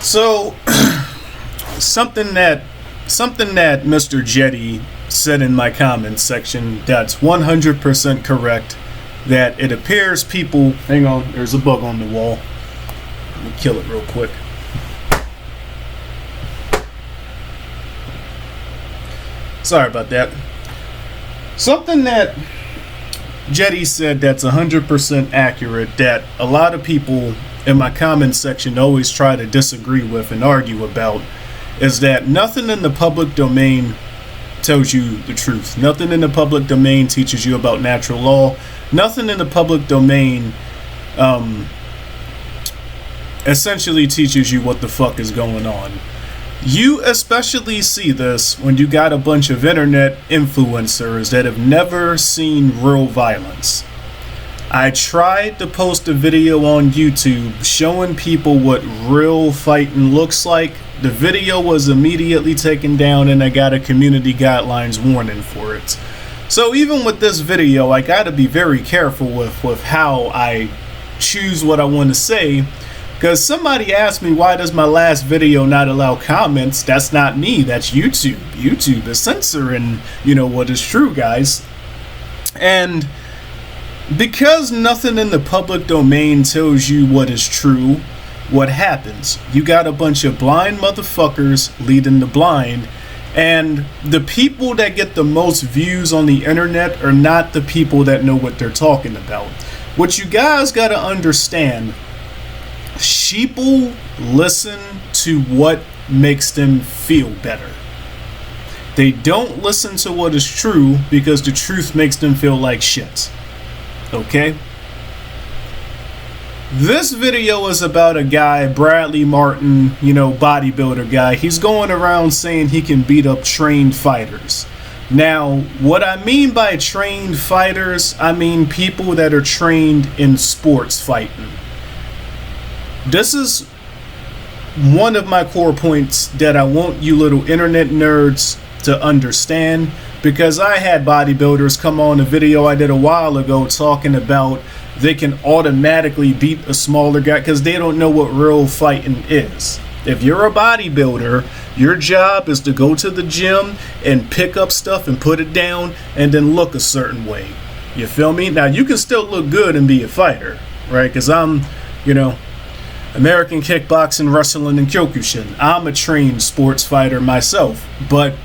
So something that Mr. Jetty said in my comments section that's 100% correct, that it appears people, hang on, there's a bug on the wall. Let me kill it real quick. Sorry about that. Something that Jetty said that's 100% accurate, that a lot of people in my comments section always try to disagree with and argue about, is that nothing in the public domain tells you the truth. Nothing in the public domain teaches you about natural law. Nothing in the public domain essentially teaches you what the fuck is going on. You especially see this when you got a bunch of internet influencers that have never seen real violence. I tried to post a video on YouTube showing people what real fighting looks like. The video was immediately taken down and I got a community guidelines warning for it. So even with this video, I gotta be very careful with how I choose what I want to say. Because somebody asked me, why does my last video not allow comments? That's not me, that's YouTube. YouTube is censoring, what is true, guys. And because nothing in the public domain tells you what is true, what happens? You got a bunch of blind motherfuckers leading the blind. And the people that get the most views on the internet are not the people that know what they're talking about. What you guys gotta understand, sheeple listen to what makes them feel better. They don't listen to what is true because the truth makes them feel like shit. Okay? This video is about a guy, Bradley Martin, bodybuilder guy. He's going around saying he can beat up trained fighters. Now, what I mean by trained fighters, I mean people that are trained in sports fighting. This is one of my core points that I want you little internet nerds to understand, because I had bodybuilders come on a video I did a while ago talking about they can automatically beat a smaller guy because they don't know what real fighting is. If you're a bodybuilder, your job is to go to the gym and pick up stuff and put it down and then look a certain way. You feel me? Now, you can still look good and be a fighter, right? Because I'm, American kickboxing, wrestling, and kyokushin. I'm a trained sports fighter myself, but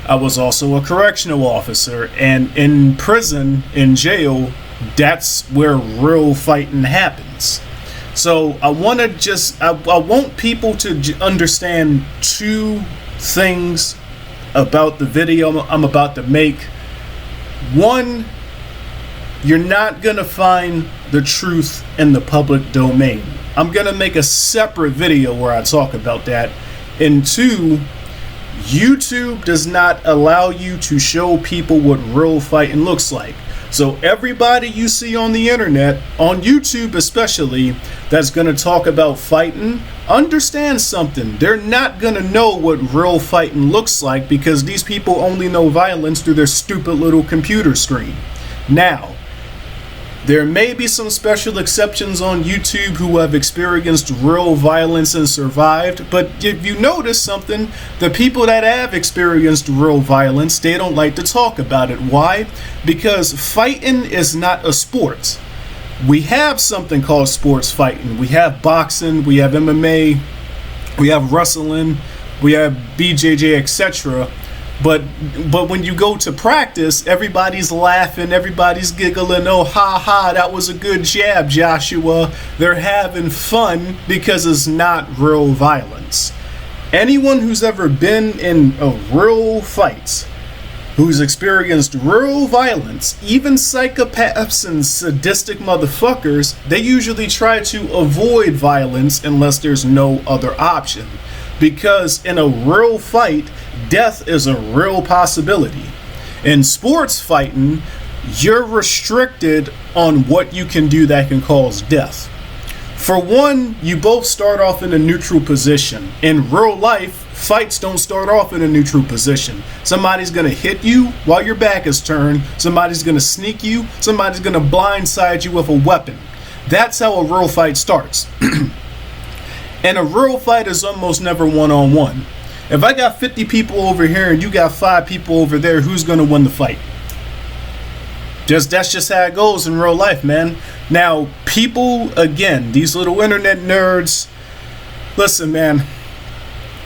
I was also a correctional officer, and in prison, in jail, that's where real fighting happens. So I want people to understand two things about the video I'm about to make. One, you're not gonna find the truth in the public domain. I'm gonna make a separate video where I talk about that. And two, YouTube does not allow you to show people what real fighting looks like. So everybody you see on the internet, on YouTube especially, that's gonna talk about fighting, understand something. They're not gonna know what real fighting looks like because these people only know violence through their stupid little computer screen. Now, there may be some special exceptions on YouTube who have experienced real violence and survived, but if you notice something, the people that have experienced real violence, they don't like to talk about it. Why? Because fighting is not a sport. We have something called sports fighting. We have boxing, we have MMA, we have wrestling, we have BJJ, etc. But when you go to practice, everybody's laughing, everybody's giggling. Oh, ha ha, that was a good jab, Joshua. They're having fun because it's not real violence. Anyone who's ever been in a real fight, who's experienced real violence, even psychopaths and sadistic motherfuckers, they usually try to avoid violence unless there's no other option. Because in a real fight, death is a real possibility. In sports fighting, you're restricted on what you can do that can cause death. For one, you both start off in a neutral position. In real life, fights don't start off in a neutral position. Somebody's gonna hit you while your back is turned. Somebody's gonna sneak you. Somebody's gonna blindside you with a weapon. That's how a real fight starts. And a real fight is almost never one-on-one. If I got 50 people over here and you got 5 people over there, who's going to win the fight? That's just how it goes in real life, man. Now, people, again, these little internet nerds, listen, man.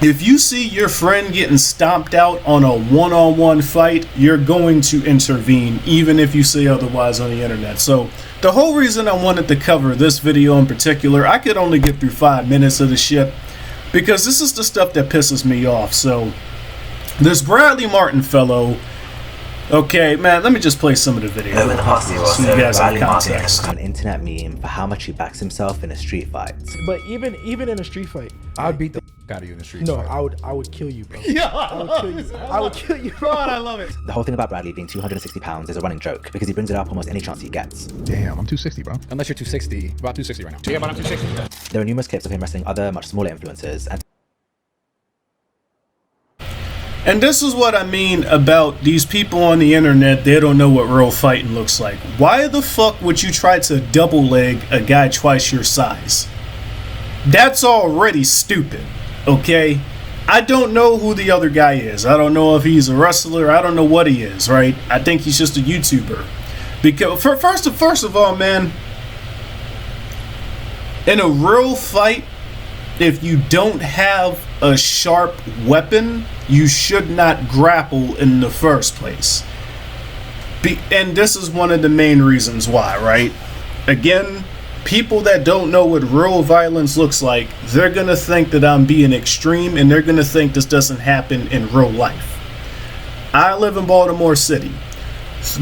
If you see your friend getting stomped out on a one-on-one fight, you're going to intervene, even if you say otherwise on the internet. So the whole reason I wanted to cover this video in particular, I could only get through 5 minutes of the shit, because this is the stuff that pisses me off. So this Bradley Martin fellow, okay, man, let me just play some of the video Over the past year or so, you guys have Bradley Martin has context. become an internet meme for how much he backs himself in a street fight. But even in a street fight, I'd beat the out of you in the street. no, fight. I would kill you, bro. Yeah, I would kill you. I would kill you, bro. God, I love it. The whole thing about Bradley being 260 pounds is a running joke because he brings it up almost any chance he gets. Damn, I'm 260, bro. Unless you're 260, about 260 right now. Yeah, but I'm 260. There are numerous clips of him wrestling other much smaller influencers, And this is what I mean about these people on the internet. They don't know what real fighting looks like. Why the fuck would you try to double leg a guy twice your size? That's already stupid, okay? I don't know who the other guy is. I don't know if he's a wrestler. I don't know what he is, right? I think he's just a YouTuber. Because first of all, man, in a real fight, if you don't have a sharp weapon, you should not grapple in the first place. And this is one of the main reasons why, right? Again, people that don't know what real violence looks like, they're going to think that I'm being extreme, and they're going to think this doesn't happen in real life. I live in Baltimore City.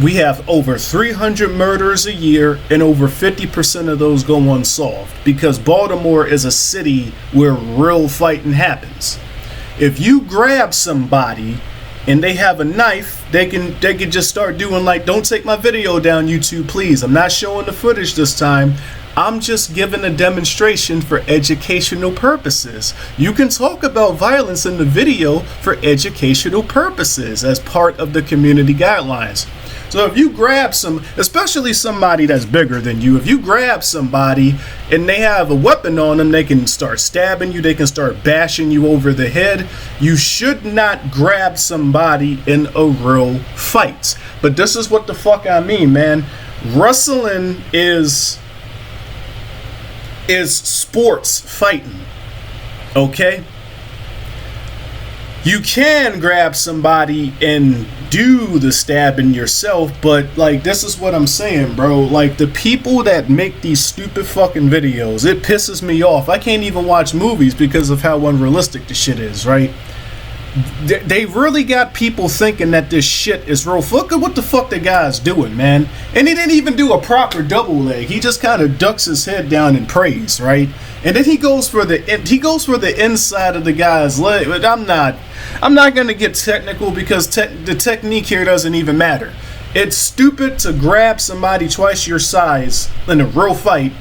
We have over 300 murders a year, and over 50% of those go unsolved, because Baltimore is a city where real fighting happens. If you grab somebody and they have a knife, they can just start doing like, don't take my video down, YouTube, please. I'm not showing the footage this time. I'm just giving a demonstration for educational purposes. You can talk about violence in the video for educational purposes as part of the community guidelines. So if you grab especially somebody that's bigger than you, if you grab somebody and they have a weapon on them, they can start stabbing you, they can start bashing you over the head. You should not grab somebody in a real fight. But this is what the fuck I mean, man. Wrestling is sports fighting, okay? You can grab somebody and do the stabbing yourself, but like, this is what I'm saying, bro. Like, the people that make these stupid fucking videos, it pisses me off. I can't even watch movies because of how unrealistic the shit is, right? They really got people thinking that this shit is real. Look at what the fuck the guy's doing, man. And he didn't even do a proper double leg. He just kind of ducks his head down and prays, right? And then he goes for the inside of the guy's leg. But I'm not gonna get technical because the technique here doesn't even matter. It's stupid to grab somebody twice your size in a real fight,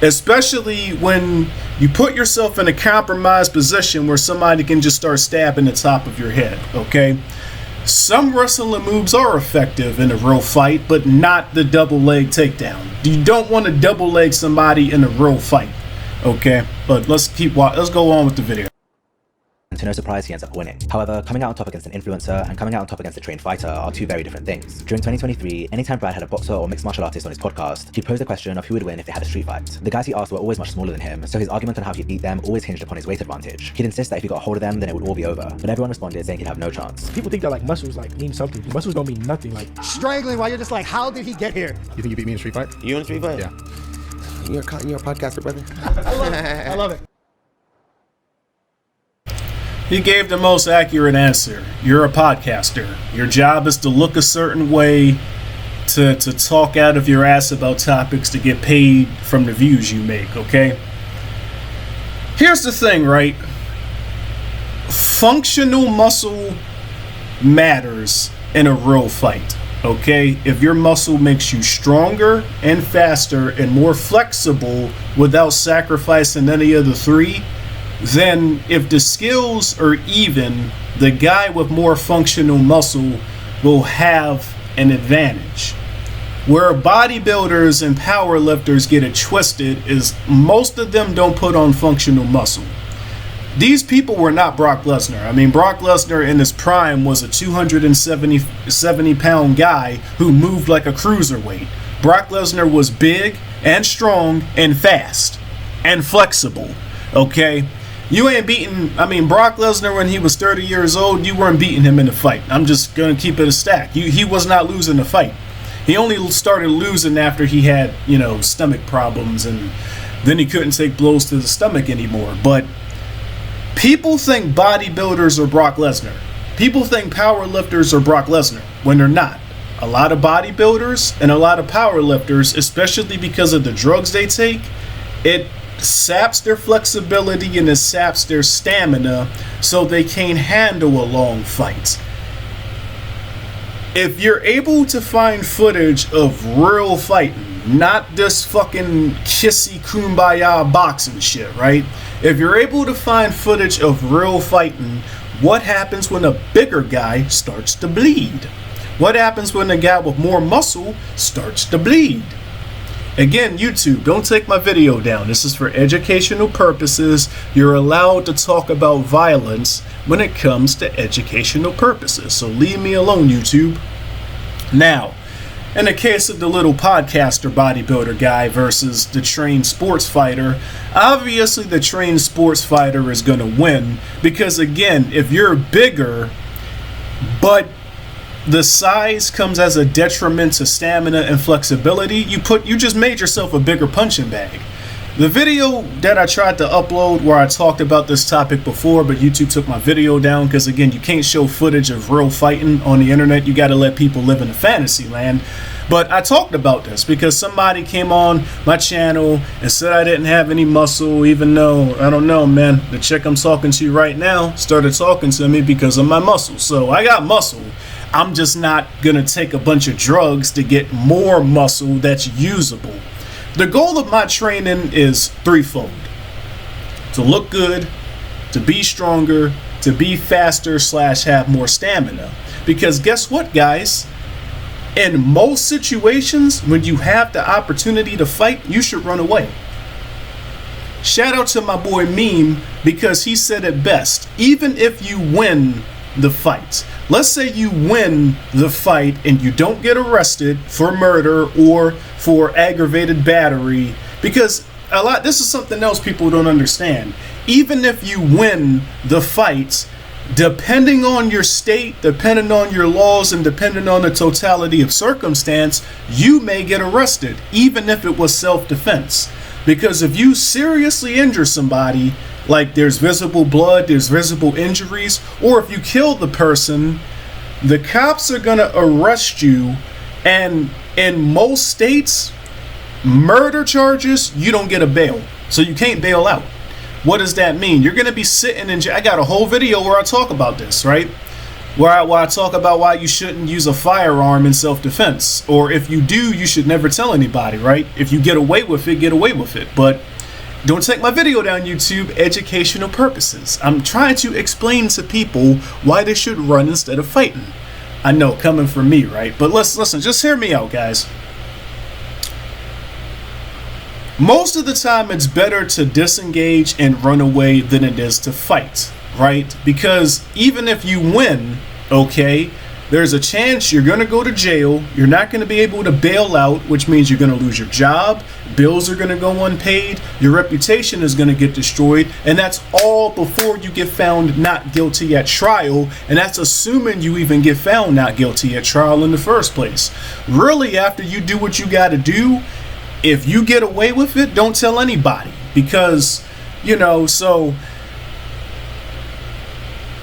especially when you put yourself in a compromised position where somebody can just start stabbing the top of your head, okay? Some wrestling moves are effective in a real fight, but not the double leg takedown. You don't want to double leg somebody in a real fight, okay? But let's go on with the video. and to no surprise, he ends up winning. However, coming out on top against an influencer and coming out on top against a trained fighter are two very different things. During 2023, anytime Brad had a boxer or mixed martial artist on his podcast, he'd pose the question of who would win if they had a street fight. The guys he asked were always much smaller than him, so his argument on how he'd beat them always hinged upon his weight advantage. He'd insist that if he got a hold of them, then it would all be over, but everyone responded saying he'd have no chance. People think that like muscles like mean something. Muscles don't mean nothing. Like Strangling while you're just like, how did he get here? You think you beat me in a street fight? You in a street fight? Yeah. You're a podcaster, brother. I love it. I love it. He gave the most accurate answer. You're a podcaster. Your job is to look a certain way, to talk out of your ass about topics to get paid from the views you make, okay? Here's the thing, right? Functional muscle matters in a real fight, okay? If your muscle makes you stronger and faster and more flexible without sacrificing any of the three, then if the skills are even, the guy with more functional muscle will have an advantage. Where bodybuilders and powerlifters get it twisted is most of them don't put on functional muscle. These people were not Brock Lesnar. I mean, Brock Lesnar in his prime was a 270 pound guy who moved like a cruiserweight. Brock Lesnar was big and strong and fast and flexible. Okay? You ain't beating, I mean, Brock Lesnar when he was 30 years old, you weren't beating him in a fight. I'm just going to keep it a stack. He was not losing the fight. He only started losing after he had, stomach problems, and then he couldn't take blows to the stomach anymore. But people think bodybuilders are Brock Lesnar. People think powerlifters are Brock Lesnar when they're not. A lot of bodybuilders and a lot of powerlifters, especially because of the drugs they take, it saps their flexibility and it saps their stamina so they can't handle a long fight. If you're able to find footage of real fighting, not this fucking kissy kumbaya boxing shit, right? If you're able to find footage of real fighting, what happens when a bigger guy starts to bleed? What happens when a guy with more muscle starts to bleed? Again, YouTube, don't take my video down. This is for educational purposes. You're allowed to talk about violence when it comes to educational purposes. So leave me alone, YouTube. Now, in the case of the little podcaster bodybuilder guy versus the trained sports fighter, obviously the trained sports fighter is going to win because, again, if you're bigger, but the size comes as a detriment to stamina and flexibility, you just made yourself a bigger punching bag. The video that I tried to upload where I talked about this topic before, but YouTube took my video down because, again, you can't show footage of real fighting on the internet. You got to let people live in a fantasy land. But I talked about this because somebody came on my channel and said I didn't have any muscle, even though, I don't know, man, the chick I'm talking to right now started talking to me because of my muscle. So I got muscle. I'm just not going to take a bunch of drugs to get more muscle that's usable. The goal of my training is threefold. To look good, to be stronger, to be faster / have more stamina. Because guess what, guys? In most situations, when you have the opportunity to fight, you should run away. Shout out to my boy Meme because he said it best. Even if you win the fight, let's say you win the fight and you don't get arrested for murder or for aggravated battery, because this is something else people don't understand. Even if you win the fight, depending on your state, depending on your laws, and depending on the totality of circumstance, you may get arrested, even if it was self-defense. Because if you seriously injure somebody, like there's visible blood, there's visible injuries, or if you kill the person, the cops are going to arrest you. And in most states, murder charges, you don't get a bail. So you can't bail out. What does that mean? You're going to be sitting in jail. I got a whole video where I talk about this, right? Where I talk about why you shouldn't use a firearm in self-defense. Or if you do, you should never tell anybody, right? If you get away with it, get away with it. But don't take my video down, YouTube. Educational purposes. I'm trying to explain to people why they should run instead of fighting. I know, coming from me, right? But listen, just hear me out, guys. Most of the time, it's better to disengage and run away than it is to fight, right? Because even if you win, okay, there's a chance you're going to go to jail. You're not going to be able to bail out, which means you're going to lose your job. Bills are going to go unpaid. Your reputation is going to get destroyed. And that's all before you get found not guilty at trial. And that's assuming you even get found not guilty at trial in the first place. Really, after you do what you got to do, if you get away with it, don't tell anybody. Because, so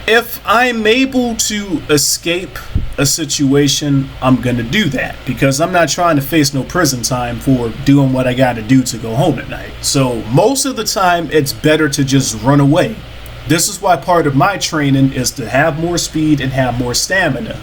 if I'm able to escape a situation, I'm going to do that. Because I'm not trying to face no prison time for doing what I got to do to go home at night. So most of the time, it's better to just run away. This is why part of my training is to have more speed and have more stamina.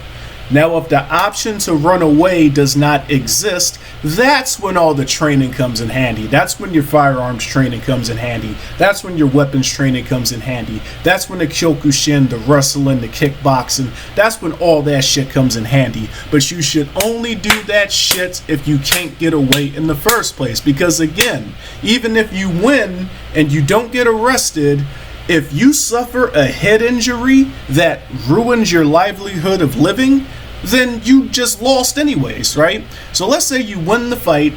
Now, if the option to run away does not exist, that's when all the training comes in handy. That's when your firearms training comes in handy. That's when your weapons training comes in handy. That's when the Kyokushin, the wrestling, the kickboxing, that's when all that shit comes in handy. But you should only do that shit if you can't get away in the first place. Because again, even if you win and you don't get arrested, if you suffer a head injury that ruins your livelihood of living, then you just lost anyways, right? So let's say you win the fight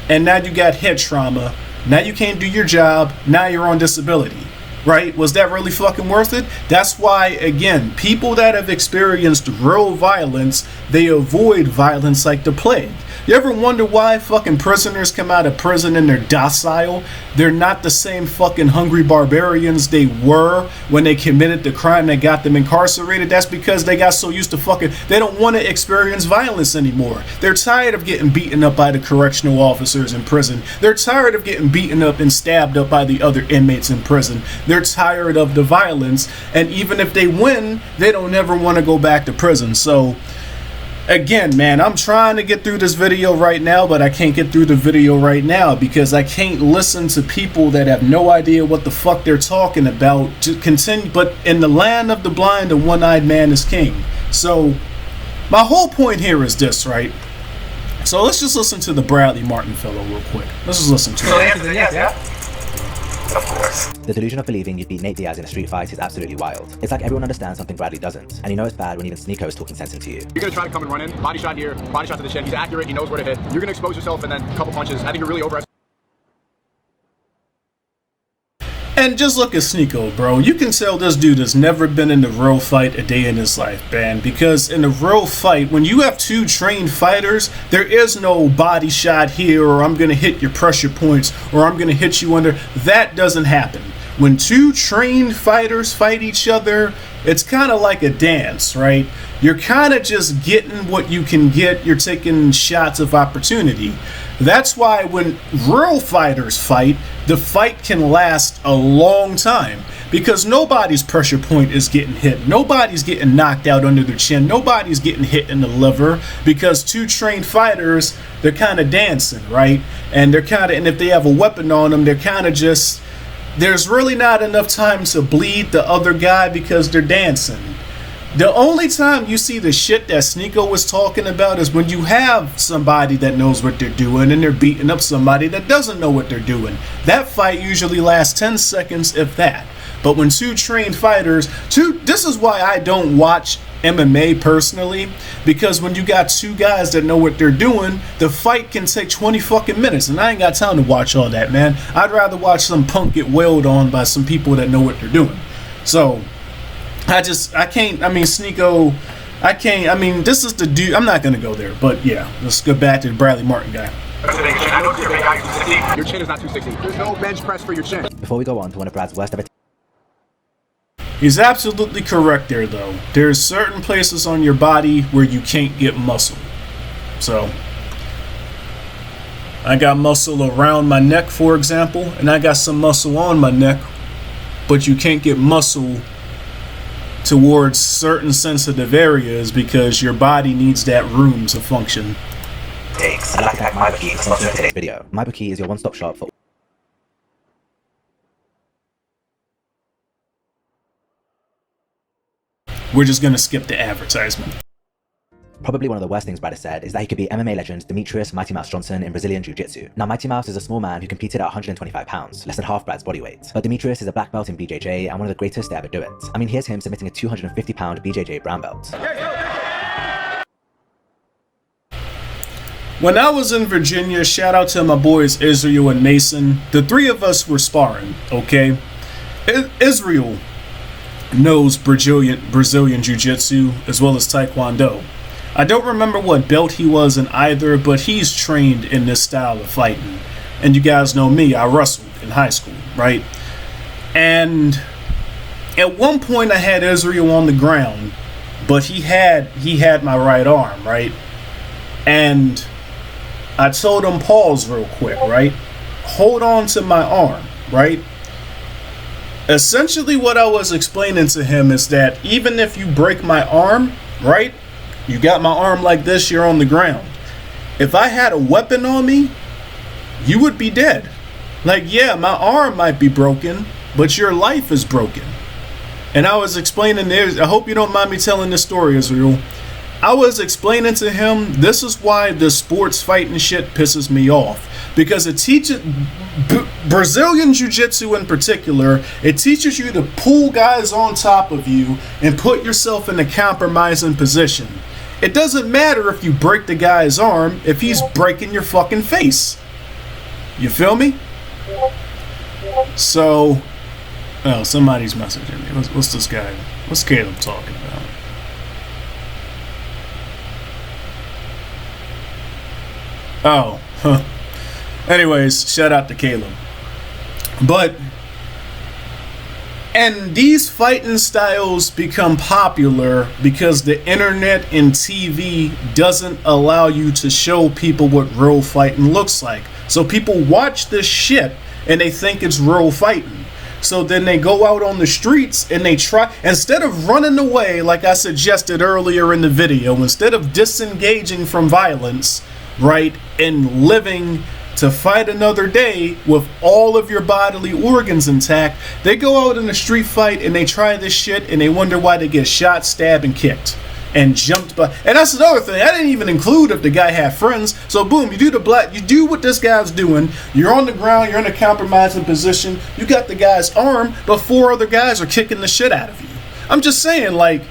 and now you got head trauma. Now you can't do your job. Now you're on disability, right? Was that really fucking worth it? That's why, again, people that have experienced real violence, they avoid violence like the plague. You ever wonder why fucking prisoners come out of prison and they're docile? They're not the same fucking hungry barbarians they were when they committed the crime that got them incarcerated. That's because they got so used to fucking, they don't want to experience violence anymore. They're tired of getting beaten up by the correctional officers in prison. They're tired of getting beaten up and stabbed up by the other inmates in prison. They're tired of the violence, and even if they win, they don't ever want to go back to prison. So again, man, I'm trying to get through this video right now, but I can't get through the video right now because I can't listen to people that have no idea what the fuck they're talking about to continue. But in the land of the blind, the one-eyed man is king. So my whole point here is this, right? So let's just listen to the Bradley Martin fellow real quick. Let's just listen to it. Yeah. Of course. The delusion of believing you'd beat Nate Diaz in a street fight is absolutely wild. It's like everyone understands something Bradley doesn't, and you know it's bad when even Sneeko is talking sense into you. You're gonna try to come and run in, body shot here, body shot to the chin. He's accurate, he knows where to hit. You're gonna expose yourself and then a couple punches. I think you're really overestimating. And just look at Sneeko, bro. You can tell this dude has never been in a real fight a day in his life, man. Because in a real fight, when you have two trained fighters, there is no body shot here, or I'm going to hit your pressure points, or I'm going to hit you under. That doesn't happen. When two trained fighters fight each other, it's kind of like a dance, right? You're kind of just getting what you can get. You're taking shots of opportunity. That's why when real fighters fight, the fight can last a long time because nobody's pressure point is getting hit. Nobody's getting knocked out under their chin. Nobody's getting hit in the liver because two trained fighters, they're kind of dancing, right? And and if they have a weapon on them, they're kind of just, there's really not enough time to bleed the other guy because they're dancing. The only time you see the shit that Sneeko was talking about is when you have somebody that knows what they're doing and they're beating up somebody that doesn't know what they're doing. That fight usually lasts 10 seconds, if that. But when two trained fighters, this is why I don't watch MMA personally, because when you got two guys that know what they're doing, the fight can take 20 fucking minutes, and I ain't got time to watch all that, man. I'd rather watch some punk get wailed on by some people that know what they're doing. So I can't, I mean, Sneeko, I can't, I mean, this is the dude, I'm not going to go there, but yeah, let's go back to the Bradley Martin guy. Your chin is not 260. There's no bench press for your chin. Before we go on to one of Brad's worst ever He's absolutely correct there, though. There's certain places on your body where you can't get muscle. So I got muscle around my neck, for example, and I got some muscle on my neck, but you can't get muscle towards certain sensitive areas because your body needs that room to function. I'd like to thank MyBookie for sponsoring today's video. MyBookie is your one-stop shop for We're just going to skip the advertisement. Probably one of the worst things Brad has said is that he could be MMA legend Demetrius Mighty Mouse Johnson in Brazilian Jiu-Jitsu. Now, Mighty Mouse is a small man who competed at 125 pounds, less than half Brad's body weight. But Demetrius is a black belt in BJJ and one of the greatest to ever do it. I mean, here's him submitting a 250-pound BJJ brown belt. When I was in Virginia, shout out to my boys Israel and Mason. The three of us were sparring, okay? Israel knows Brazilian Jiu-Jitsu as well as Taekwondo. I don't remember what belt he was in either, but he's trained in this style of fighting. And you guys know me, I wrestled in high school, right? And at one point I had Israel on the ground, but he had my right arm, right? And I told him, pause real quick, right? Hold on to my arm, right? Essentially what I was explaining to him is that even if you break my arm, right? You got my arm like this, you're on the ground. If I had a weapon on me, you would be dead. Like, yeah, my arm might be broken, but your life is broken. And I was explaining this. I hope you don't mind me telling this story, Israel. I was explaining to him, this is why the sports fighting shit pisses me off. Because it teaches, Brazilian Jiu-Jitsu in particular, it teaches you to pull guys on top of you and put yourself in a compromising position. It doesn't matter if you break the guy's arm if he's breaking your fucking face. You feel me? So, oh, somebody's messaging me. What's this guy? What's Caleb talking about? Oh, huh. Anyways, shout out to Caleb. But, and these fighting styles become popular because the internet and TV doesn't allow you to show people what real fighting looks like. So people watch this shit and they think it's real fighting. So then they go out on the streets and they try, instead of running away like I suggested earlier in the video, instead of disengaging from violence, right, and living to fight another day with all of your bodily organs intact, they go out in a street fight and they try this shit and they wonder why they get shot, stabbed, and kicked and jumped by. And that's another thing. I didn't even include if the guy had friends. So boom, you do what this guy's doing. You're on the ground, you're in a compromising position, you got the guy's arm, but 4 other guys are kicking the shit out of you. I'm just saying, like,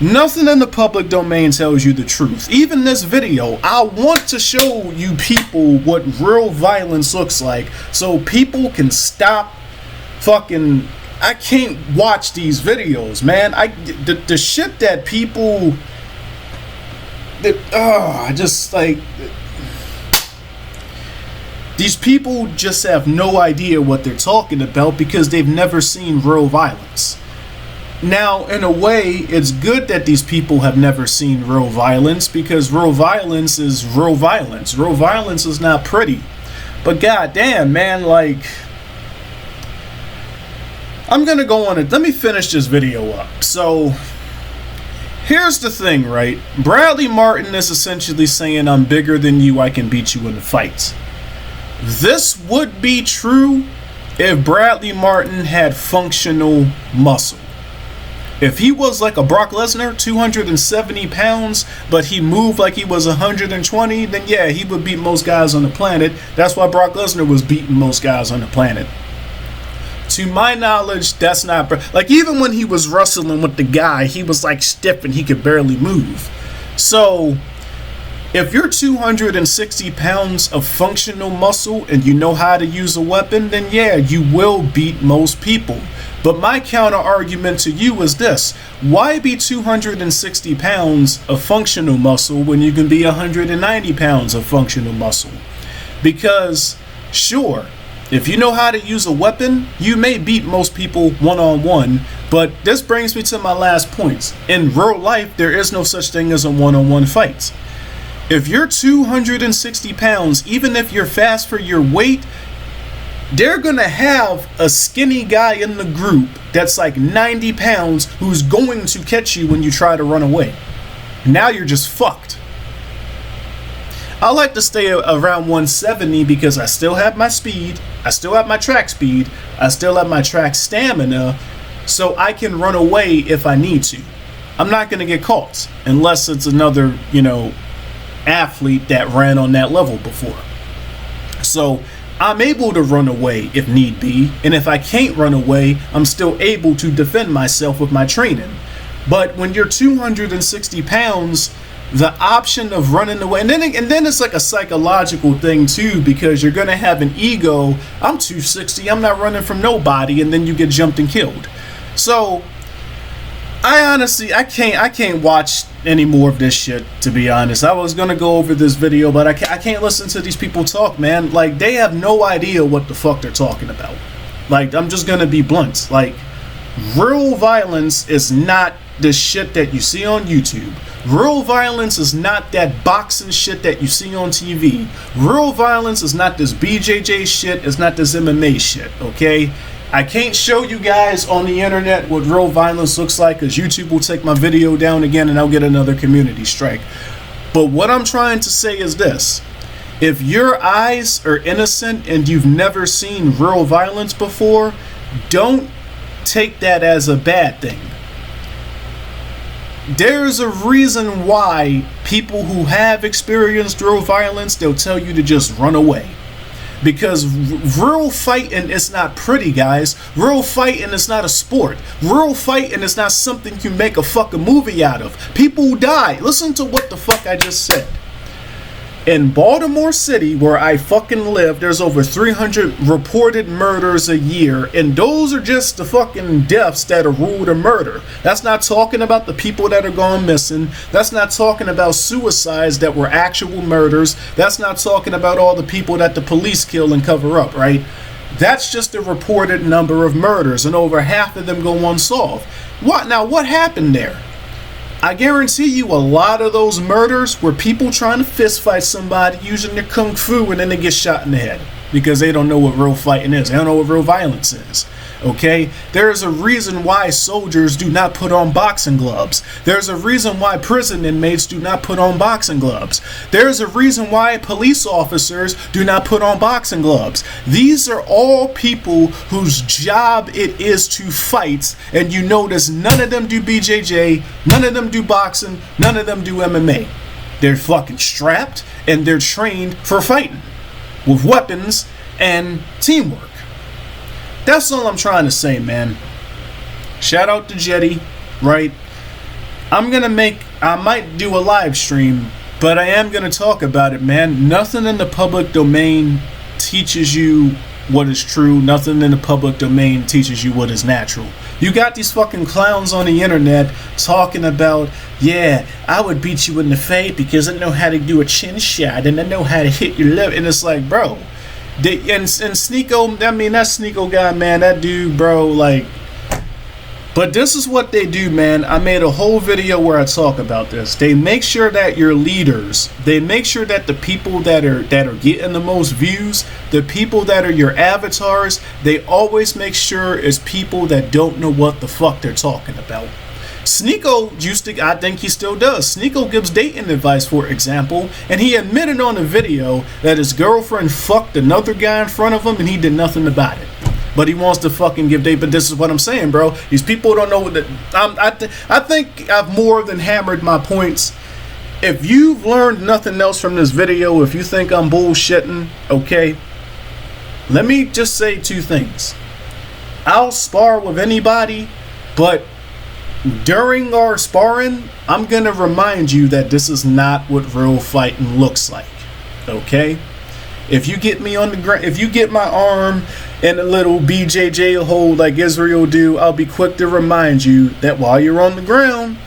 nothing in the public domain tells you the truth. Even this video, I want to show you people what real violence looks like so people can stop fucking. I can't watch these videos, man. The shit that people I just like, these people just have no idea what they're talking about because they've never seen real violence. Now, in a way, it's good that these people have never seen real violence because real violence is real violence. Real violence is not pretty. But goddamn, man, like, I'm gonna go on it. Let me finish this video up. So, here's the thing, right? Bradley Martin is essentially saying, I'm bigger than you, I can beat you in the fights. This would be true if Bradley Martin had functional muscle. If he was like a Brock Lesnar, 270 pounds, but he moved like he was 120, then yeah, he would beat most guys on the planet. That's why Brock Lesnar was beating most guys on the planet. To my knowledge, that's not... Like, even when he was wrestling with the guy, he was like stiff and he could barely move. So, if you're 260 pounds of functional muscle and you know how to use a weapon, then yeah, you will beat most people. But my counter argument to you is this: why be 260 pounds of functional muscle when you can be 190 pounds of functional muscle? Because, sure, if you know how to use a weapon, you may beat most people one-on-one, but this brings me to my last point. In real life, there is no such thing as a one-on-one fight. If you're 260 pounds, even if you're fast for your weight, they're gonna have a skinny guy in the group that's like 90 pounds who's going to catch you when you try to run away. Now you're just fucked. I like to stay around 170 because I still have my speed, I still have my track speed, I still have my track stamina, so I can run away if I need to. I'm not gonna get caught unless it's another, athlete that ran on that level before. So I'm able to run away if need be, and if I can't run away, I'm still able to defend myself with my training. But when you're 260 pounds, the option of running away, and then it's like a psychological thing too, because you're gonna have an ego. I'm 260, I'm not running from nobody, and then you get jumped and killed. So I honestly, I can't watch any more of this shit, to be honest. I was gonna go over this video, but I can't listen to these people talk, man. Like, they have no idea what the fuck they're talking about. Like, I'm just gonna be blunt. Like, real violence is not the shit that you see on YouTube. Real violence is not that boxing shit that you see on TV. Real violence is not this BJJ shit, it's not this MMA shit, okay? I can't show you guys on the internet what real violence looks like because YouTube will take my video down again and I'll get another community strike. But what I'm trying to say is this. If your eyes are innocent and you've never seen real violence before, don't take that as a bad thing. There's a reason why people who have experienced real violence, they'll tell you to just run away. Because real fighting is not pretty, guys. Real fighting is not a sport. Real fighting is not something you make a fucking movie out of. People die. Listen to what the fuck I just said. In Baltimore City, where I fucking live, there's over 300 reported murders a year, and those are just the fucking deaths that are ruled a murder. That's not talking about the people that are gone missing. That's not talking about suicides that were actual murders. That's not talking about all the people that the police kill and cover up, right? That's just the reported number of murders, and over half of them go unsolved. What happened there? I guarantee you a lot of those murders were people trying to fist fight somebody using their kung fu and then they get shot in the head because they don't know what real fighting is. They don't know what real violence is. Okay? There's a reason why soldiers do not put on boxing gloves. There's a reason why prison inmates do not put on boxing gloves. There's a reason why police officers do not put on boxing gloves. These are all people whose job it is to fight, and you notice none of them do BJJ, none of them do boxing, none of them do MMA. They're fucking strapped and they're trained for fighting with weapons and teamwork. That's all I'm trying to say, man. Shout out to Jetty, right? I might do a live stream, but I am going to talk about it, man. Nothing in the public domain teaches you what is true. Nothing in the public domain teaches you what is natural. You got these fucking clowns on the internet talking about, yeah, I would beat you in the face because I know how to do a chin shot and I know how to hit your lip. And it's like, bro. And Sneeko, I mean, that Sneeko guy, man, that dude, bro, like, but this is what they do, man. I made a whole video where I talk about this. They make sure that your leaders, they make sure that the people that are getting the most views, the people that are your avatars, they always make sure it's people that don't know what the fuck they're talking about. Sneeko used to, I think he still does. Sneeko gives dating advice, for example, and he admitted on a video that his girlfriend fucked another guy in front of him and he did nothing about it. But he wants to fucking give date. But this is what I'm saying, bro. These people don't know what I think I've more than hammered my points. If you've learned nothing else from this video, if you think I'm bullshitting, okay, let me just say two things. I'll spar with anybody, but during our sparring, I'm gonna remind you that this is not what real fighting looks like. Okay? If you get me on the ground, if you get my arm in a little BJJ hold like Israel do, I'll be quick to remind you that while you're on the ground,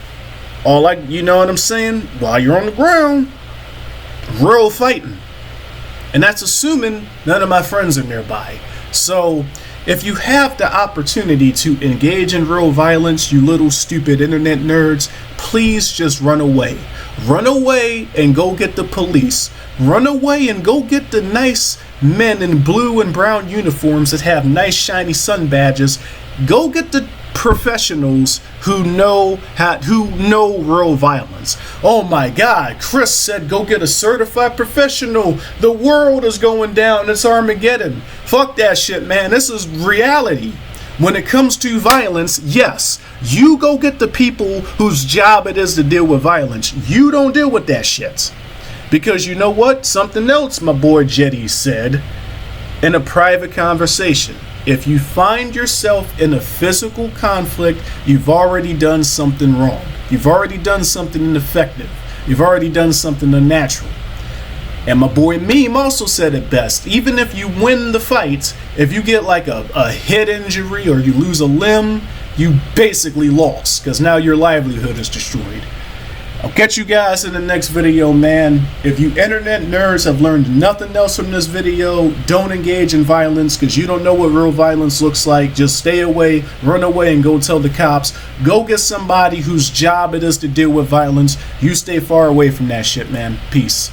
you know what I'm saying? While you're on the ground, real fighting. And that's assuming none of my friends are nearby. So if you have the opportunity to engage in real violence, you little stupid internet nerds, please just run away. Run away and go get the police. Run away and go get the nice men in blue and brown uniforms that have nice shiny sun badges. Go get the professionals who know real violence. Oh my God, Chris said go get a certified professional. The world is going down. It's Armageddon. Fuck that shit, man. This is reality. When it comes to violence, yes, you go get the people whose job it is to deal with violence. You don't deal with that shit. Because you know what? Something else my boy Jetty said in a private conversation. If you find yourself in a physical conflict, you've already done something wrong. You've already done something ineffective. You've already done something unnatural. And my boy Meme also said it best. Even if you win the fight, if you get like a head injury or you lose a limb, you basically lost because now your livelihood is destroyed. I'll catch you guys in the next video, man. If you internet nerds have learned nothing else from this video, don't engage in violence because you don't know what real violence looks like. Just stay away, run away, and go tell the cops. Go get somebody whose job it is to deal with violence. You stay far away from that shit, man. Peace.